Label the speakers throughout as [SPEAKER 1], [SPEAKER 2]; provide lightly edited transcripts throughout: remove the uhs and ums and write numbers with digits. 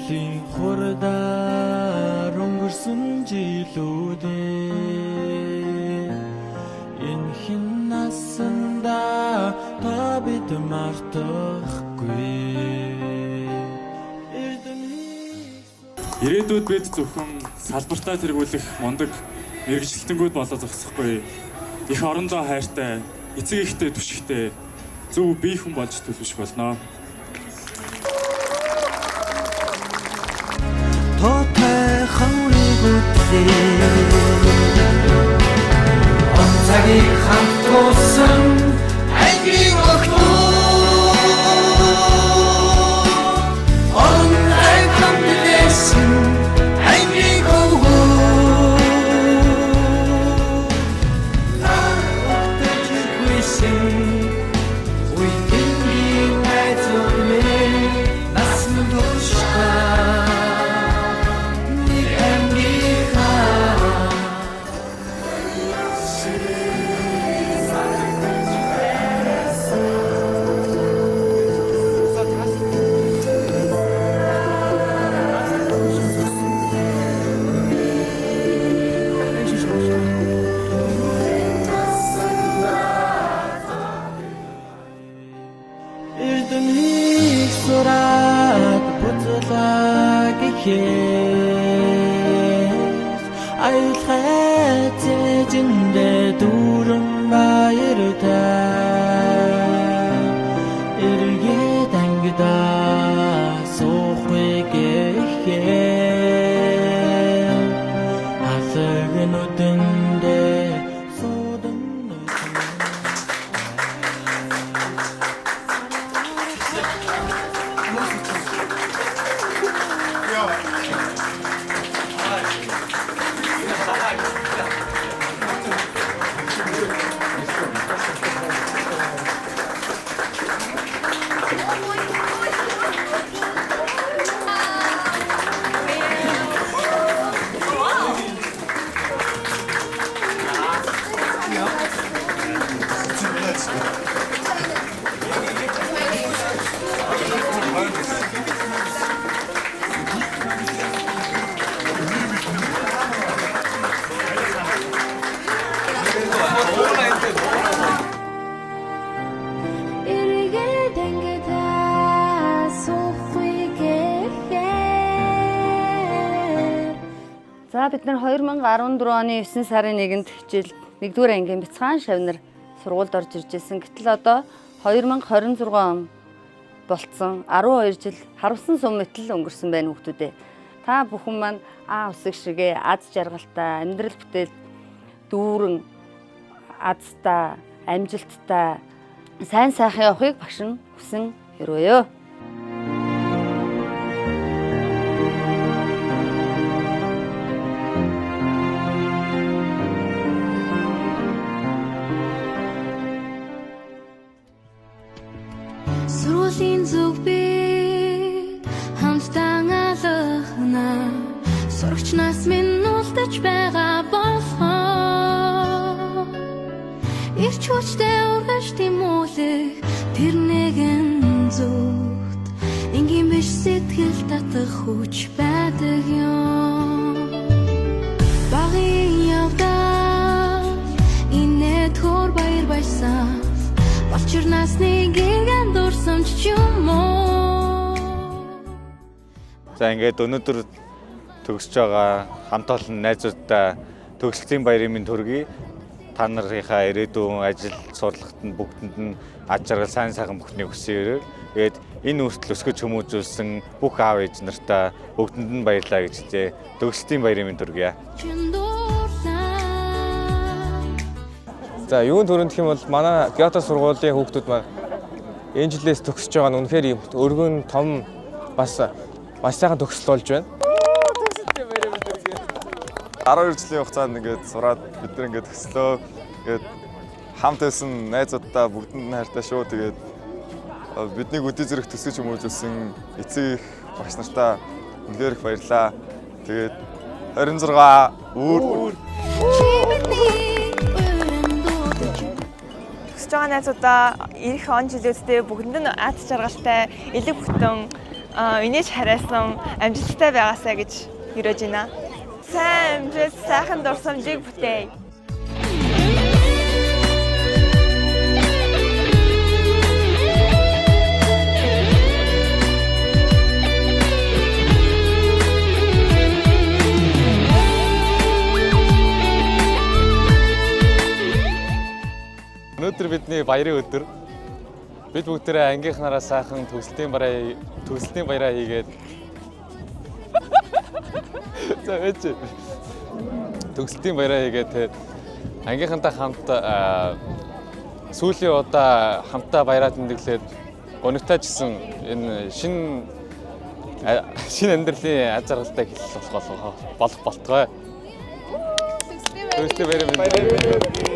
[SPEAKER 1] Өвлийн хурдаар өнгөрсөн жилүүдээ энэ хин насанда та бид мартахгүй.
[SPEAKER 2] Ирээдүйд бид зөвхөн салбартаа тэргүүлэх мундаг мэргэжилтэнгүүд болоо зогсохгүй. Их орондоо хайртай, эцэг ихтэй түшигтэй зөв бие хүн болж төлөвшөх болно.
[SPEAKER 1] Тотой хаврыг үтлээ. Онцагийг хамтуулсан айлын охтоо. Онцаг хамтлээсэн айлын хөвгөө. Наатаж гүйсэн уйдгийн найзуурмээ насн туштай. Эрдэнэгийг сураад буцалаа гэхээс аялхай цэжиндээ дүүрэн баяртай эргээд ангидаа суухгүй гэхээ алаг нүдэндээ суудан
[SPEAKER 3] За бид нар 2014 оны 9 сарын 1-нд хичээл 1-р ангийн бяцхан шавнар сургуульд орж ирж байсан. Гэтэл одоо 2026 он болцсон 12 жил харавсан сум мэтэл өнгөрсөн байна хүүхдүүдээ. Та бүхэн маань усэг шигээ аз жаргалтай, амьдрал бүтээл дүүрэн азтай, амжилттай сайн сайхан явахыг багш нь хүсэн өрөөё.
[SPEAKER 4] Сүлийн зүг би хамтдаа алхана сурагч нас минь үлдэж байгаа болохоо ирч хүчтэй ургаж тэмүүлэх тэр нэгэн зүгт энгийн биш сэтгэл татах хүч байдаг юм багын явдал инээ төр баяр баясаа Болчир насны гигэн дурсамж юм уу.
[SPEAKER 5] За ингээд өнөөдөр төгсөж байгаа хамт олон найзуудтай төгсгөлийн баярын минь төргий. Та нарынхаа ирээдүйн ажил сурлагт нь бүгдэнд нь аж аргал сайн сайхан бүхнийг хүсье. Тэгээд энэ үртэл өсгөж хүмүүжүүлсэн бүх аав ээж нартаа бүгдэнд нь баярлалаа гэж хэлье. Төгсгөлийн баярын минь төргий.
[SPEAKER 6] За юунд төрөндөх юм бол манай Киото сургуулийн хүүхдүүд маань энэ жилээс төгсөж байгаа нь үнэхээр юм өргөн том бас сайхан төгсөл болж байна.
[SPEAKER 7] 12 жилийн хугацаанд ингээд сураад бид нар ингээд төслөө. Тэгээд хамт байсан найзуудтай бүгдэнд нь хайртай шүү. Тэгээд биднийг өдөө зэрэг төсөж хүмүүжүүлсэн эцэг их багш нартаа үнэхээр их баярлалаа. Тэгээд 26 өөр
[SPEAKER 8] Төсөж байгаа найзуудаа ирэх он жилүүдтэй бүгдэнд нь аз жаргалтай, элэг бүтэн Инээж харайсан амжилттай байгаасаа гэж өрөөж байна. Сайн амжилт, сайхан дурсамжийг бүтээе.
[SPEAKER 6] Өнөөдөр бидний баярын өдөр. Бид бүгдээрээ ангийнхнаараа сайхан төгсөлтийн баяраа хийгээд за вэж төгсөлтийн баяраа хийгээд тэгээд ангийнхантай хамт сүүлийн удаа хамтаа баяраа тэмдэглээд өнөктэй гэсэн энэ шинэ амьдралын аз жаргалтай хэлэл болох болтгой. Төгсөлтийн баяраа мэндэ.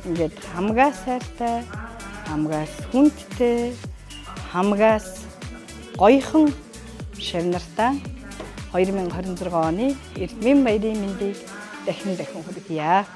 [SPEAKER 9] Ингээд хамгаас сайртай, хамгаас хүндтэй, хамгаас гоёхон шавнартаа 2026 оны Эрдмийн баярын мэндийг дахин хүргье.